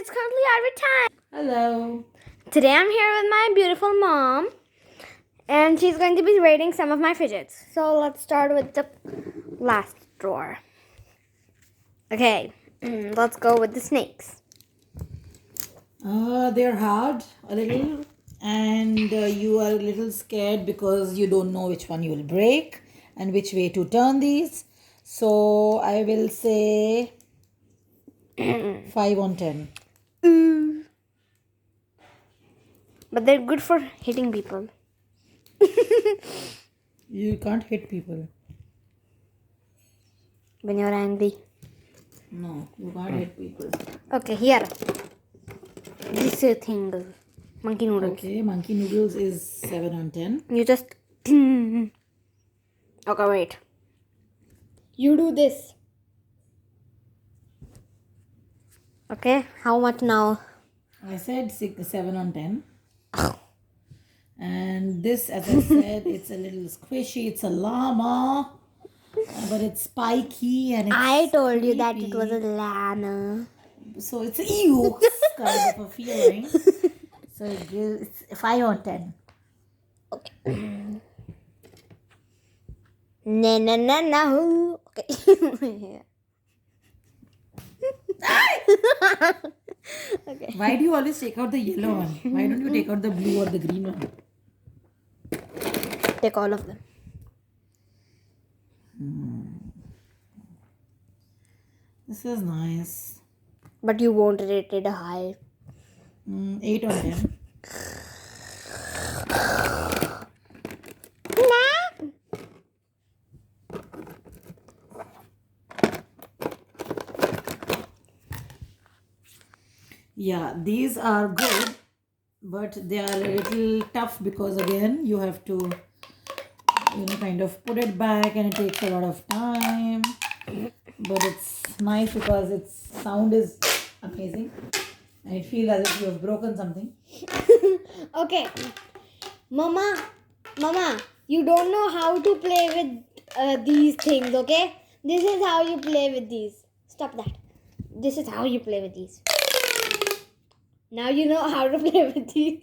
it's currently our time. Hello. Today I'm here with my beautiful mom, and she's going to be rating some of my fidgets. So let's start with the last drawer. Okay, let's go with the snakes. They're hard a little, and you are a little scared because you don't know which one you will break and which way to turn these. So I will say 5 on 10. But they're good for hitting people. You can't hit people. When you're angry. No, you can't hit people. Okay, here. This thing. Monkey noodles. Okay, monkey noodles is 7 on 10. You just... Okay, wait. You do this. Okay, how much now? I said 7 on 10. And this, as I said, it's a little squishy. It's a llama, but it's spiky and it's I told you that it creepy. was a llama. So it's ew kind of a feeling. So it gives 5 on 10. Okay. No. Okay. Okay. Why do you always take out the yellow one? Why don't you take out the blue or the green one? Take all of them. This is nice. But you won't rate it high. 8 on 10. Yeah, these are good, but they are a little tough because again you have to kind of put it back and it takes a lot of time. But it's nice because its sound is amazing. And it feels as if you have broken something. Okay. Mama, you don't know how to play with these things, okay? This is how you play with these. Stop that. This is how you play with these. Now you know how to play with these.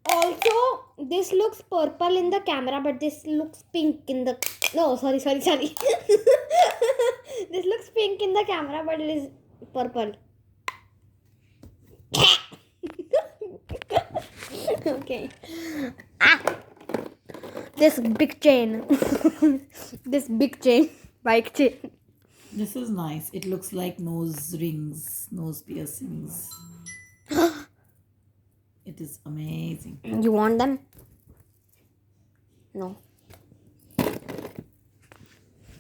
Also, this looks purple in the camera, but this looks pink in the... No, sorry. This looks pink in the camera, but it is purple. Okay. This big chain. Bike chain. This is nice. It looks like nose rings, nose piercings. It is amazing. You want them? No.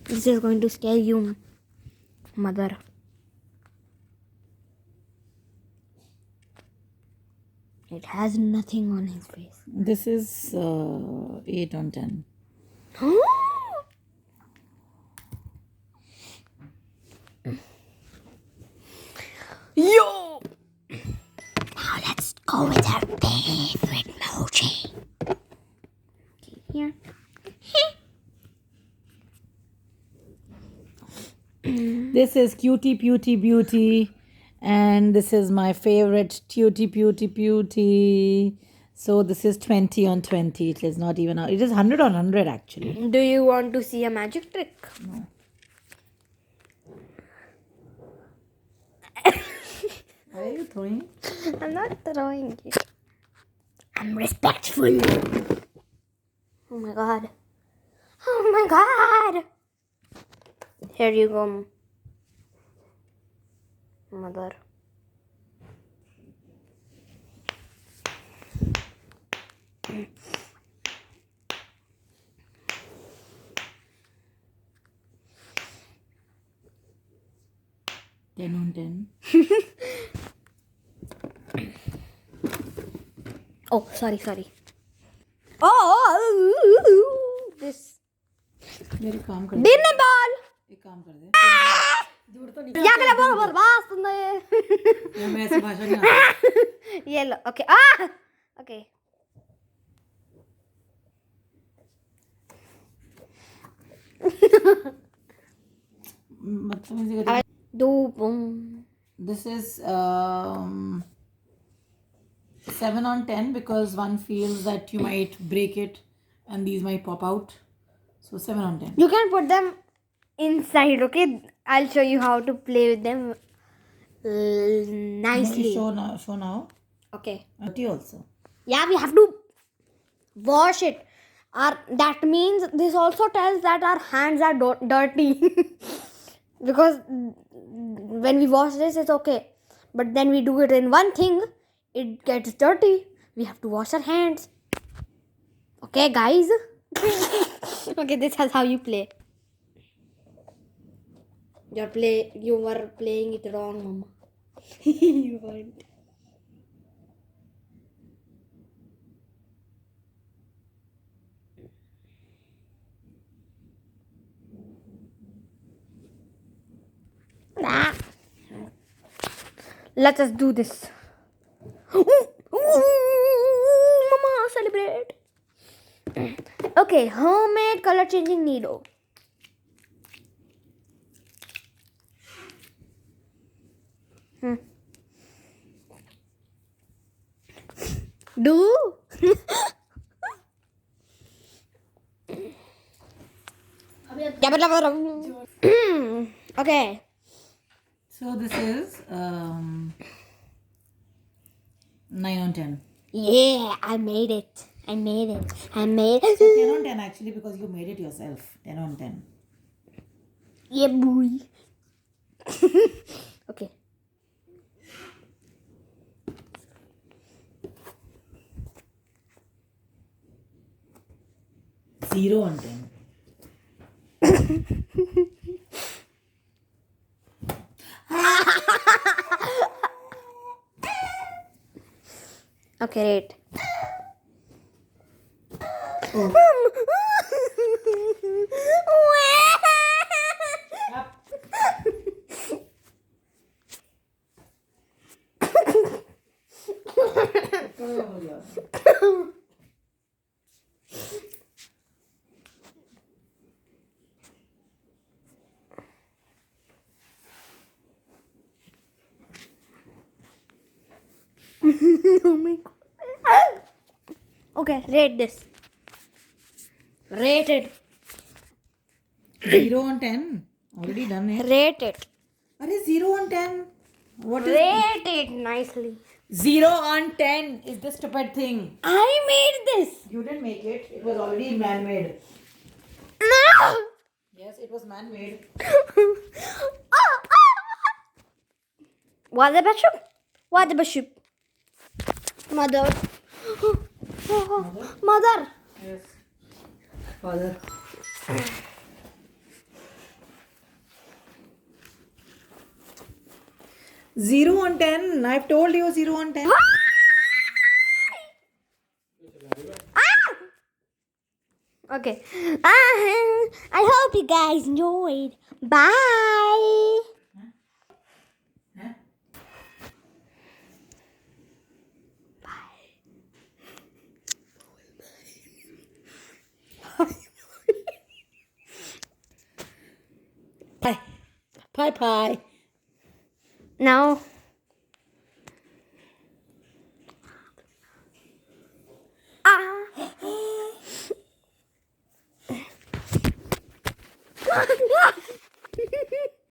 This is going to scare you, mother. It has nothing on his face. This is 8 on 10. Yo! Now let's go with our favorite emoji. Okay, here. This is Cutie Beauty Beauty. And this is my favorite Tutti Beauty Beauty. So this is 20 on 20. It is not even... It is 100 on 100 actually. Do you want to see a magic trick? No. Why are you throwing? I'm not throwing it. I'm respectful. Oh my god. Oh my god. Here you go, mother. Ten on 10. Oh, sorry. Oh, this. मेरे काम कर Dinner ball. एक काम कर दे दूर तो नहीं क्या करे बोल बस तुम ये मैं ऐसी भाषा नहीं आती ये लो ओके ओके बदतमीजी करी. Do. This is 7 on 10 because one feels that you might break it and these might pop out. So 7 on 10. You can put them inside, okay? I'll show you how to play with them nicely. Show now. Show now. Okay. Dirty also. Yeah, we have to wash it. That means this also tells that our hands are dirty. Because when we wash this, it's okay. But then we do it in one thing, it gets dirty. We have to wash our hands. Okay, guys? Okay, this is how you play. You were playing it wrong, Mama. You weren't. Let us do this. Mama, celebrate. Okay, homemade color changing needle. Do. Okay. So this is 9 on 10. Yeah, I made it. I made it. So 10 on 10 actually because you made it yourself. 10 on 10. Yeah, boy. Okay. Zero on 10. Okay, right. Oh. Oh my god. Okay, rate this. Rate it. 0 on 10. Already done it. Rate it. Are 0 on 10? What is Rate it nicely. 0 on 10 is the stupid thing. I made this. You didn't make it. It was already man-made. No. Yes, it was man-made. What the bishop? What the bishop? Mother. Mother. Yes. Father. Zero on 10. I've told you 0 on 10. Okay. I hope you guys enjoyed. Bye. Pie. Pie pie. Now.